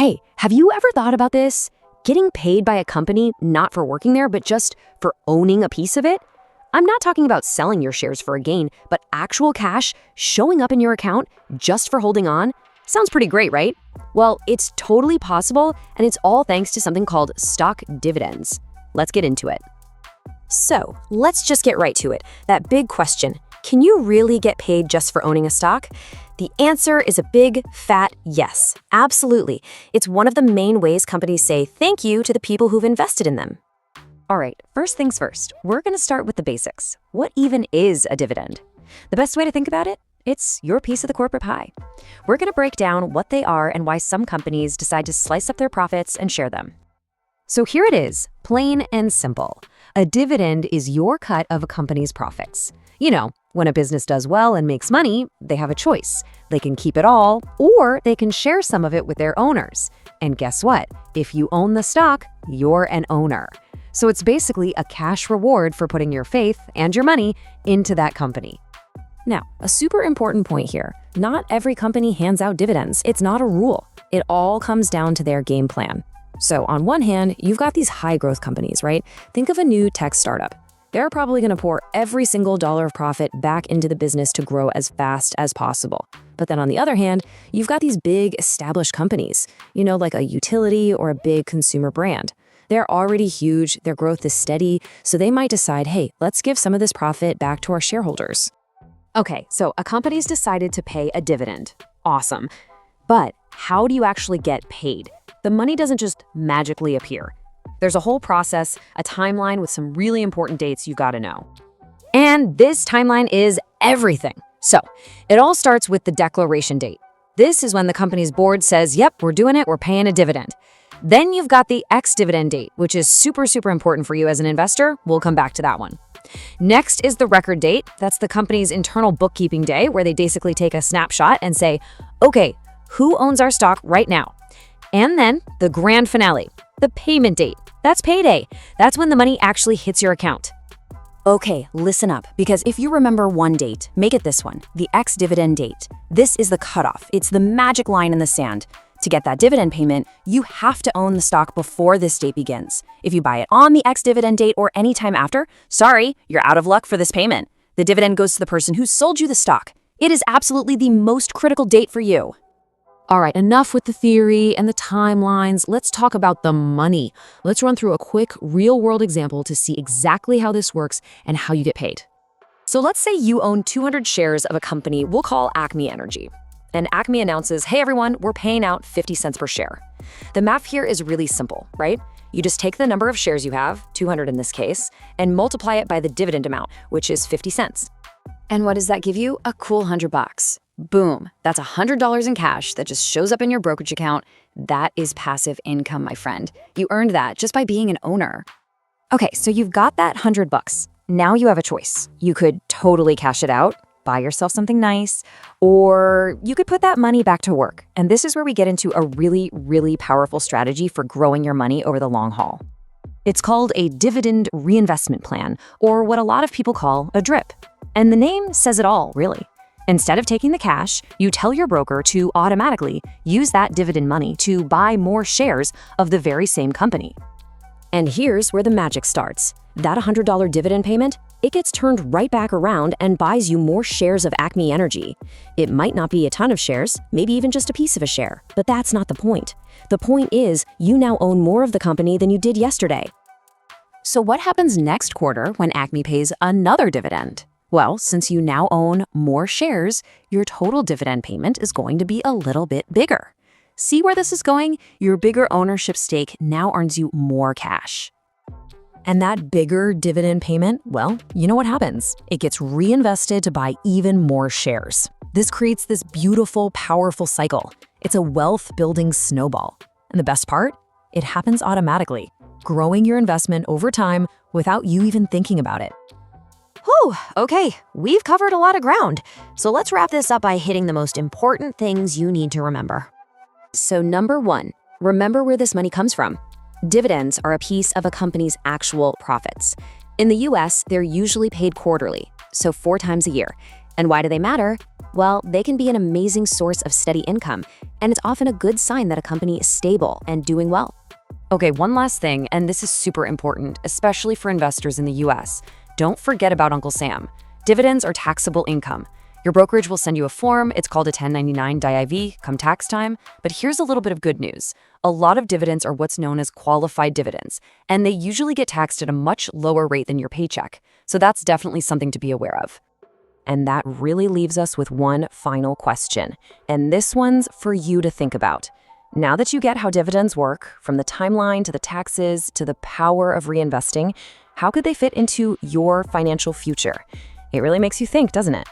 Hey, have you ever thought about this? Getting paid by a company not for working there, but just for owning a piece of it? I'm not talking about selling your shares for a gain, but actual cash showing up in your account just for holding on. Sounds pretty great, right? Well, it's totally possible, and it's all thanks to something called stock dividends. Let's get into it. So, let's just get right to it. That big question, can you really get paid just for owning a stock? The answer is a big, fat yes. Absolutely. It's one of the main ways companies say thank you to the people who've invested in them. All right, first things first, we're going to start with the basics. What even is a dividend? The best way to think about it? It's your piece of the corporate pie. We're going to break down what they are and why some companies decide to slice up their profits and share them. So here it is, plain and simple. A dividend is your cut of a company's profits. You know, when a business does well and makes money, they have a choice. They can keep it all, or they can share some of it with their owners. And guess what? If you own the stock, you're an owner. So it's basically a cash reward for putting your faith and your money into that company. Now, a super important point here. Not every company hands out dividends. It's not a rule. It all comes down to their game plan. So on one hand, you've got these high growth companies, right? Think of a new tech startup. They're probably going to pour every single dollar of profit back into the business to grow as fast as possible. But then on the other hand, you've got these big established companies, like a utility or a big consumer brand. They're already huge, their growth is steady, so they might decide, hey, let's give some of this profit back to our shareholders. Okay, so a company's decided to pay a dividend. Awesome. But how do you actually get paid? The money doesn't just magically appear. There's a whole process, a timeline with some really important dates you gotta know. And this timeline is everything. So it all starts with the declaration date. This is when the company's board says, yep, we're doing it, we're paying a dividend. Then you've got the ex-dividend date, which is super, super important for you as an investor. We'll come back to that one. Next is the record date. That's the company's internal bookkeeping day, where they basically take a snapshot and say, okay, who owns our stock right now? And then the grand finale, the payment date. That's payday. That's when the money actually hits your account. Okay, listen up, because if you remember one date, make it this one, the ex-dividend date. This is the cutoff. It's the magic line in the sand. To get that dividend payment, you have to own the stock before this date begins. If you buy it on the ex-dividend date or any time after, sorry, you're out of luck for this payment. The dividend goes to the person who sold you the stock. It is absolutely the most critical date for you. All right, enough with the theory and the timelines. Let's talk about the money. Let's run through a quick real-world example to see exactly how this works and how you get paid. So let's say you own 200 shares of a company we'll call Acme Energy. And Acme announces, hey everyone, we're paying out 50 cents per share. The math here is really simple, right? You just take the number of shares you have, 200 in this case, and multiply it by the dividend amount, which is 50 cents. And what does that give you? A cool $100. Boom, that's $100 in cash that just shows up in your brokerage account. That is passive income, my friend. You earned that just by being an owner. Okay, so you've got that $100. Now you have a choice. You could totally cash it out, buy yourself something nice, or you could put that money back to work. And this is where we get into a really, really powerful strategy for growing your money over the long haul. It's called a dividend reinvestment plan, or what a lot of people call a DRIP. And the name says it all, really. Instead of taking the cash, you tell your broker to automatically use that dividend money to buy more shares of the very same company. And here's where the magic starts. That $100 dividend payment, it gets turned right back around and buys you more shares of Acme Energy. It might not be a ton of shares, maybe even just a piece of a share, but that's not the point. The point is, you now own more of the company than you did yesterday. So what happens next quarter when Acme pays another dividend? Well, since you now own more shares, your total dividend payment is going to be a little bit bigger. See where this is going? Your bigger ownership stake now earns you more cash. And that bigger dividend payment, well, you know what happens. It gets reinvested to buy even more shares. This creates this beautiful, powerful cycle. It's a wealth-building snowball. And the best part? It happens automatically, growing your investment over time without you even thinking about it. Whew, okay, we've covered a lot of ground. So let's wrap this up by hitting the most important things you need to remember. So number one, remember where this money comes from. Dividends are a piece of a company's actual profits. In the US, they're usually paid quarterly, so 4 times a year. And why do they matter? Well, they can be an amazing source of steady income, and it's often a good sign that a company is stable and doing well. Okay, one last thing, and this is super important, especially for investors in the US. Don't forget about Uncle Sam. Dividends are taxable income. Your brokerage will send you a form. It's called a 1099 DIV come tax time. But here's a little bit of good news. A lot of dividends are what's known as qualified dividends, and they usually get taxed at a much lower rate than your paycheck. So that's definitely something to be aware of. And that really leaves us with one final question. And this one's for you to think about. Now that you get how dividends work, from the timeline to the taxes to the power of reinvesting, how could they fit into your financial future? It really makes you think, doesn't it?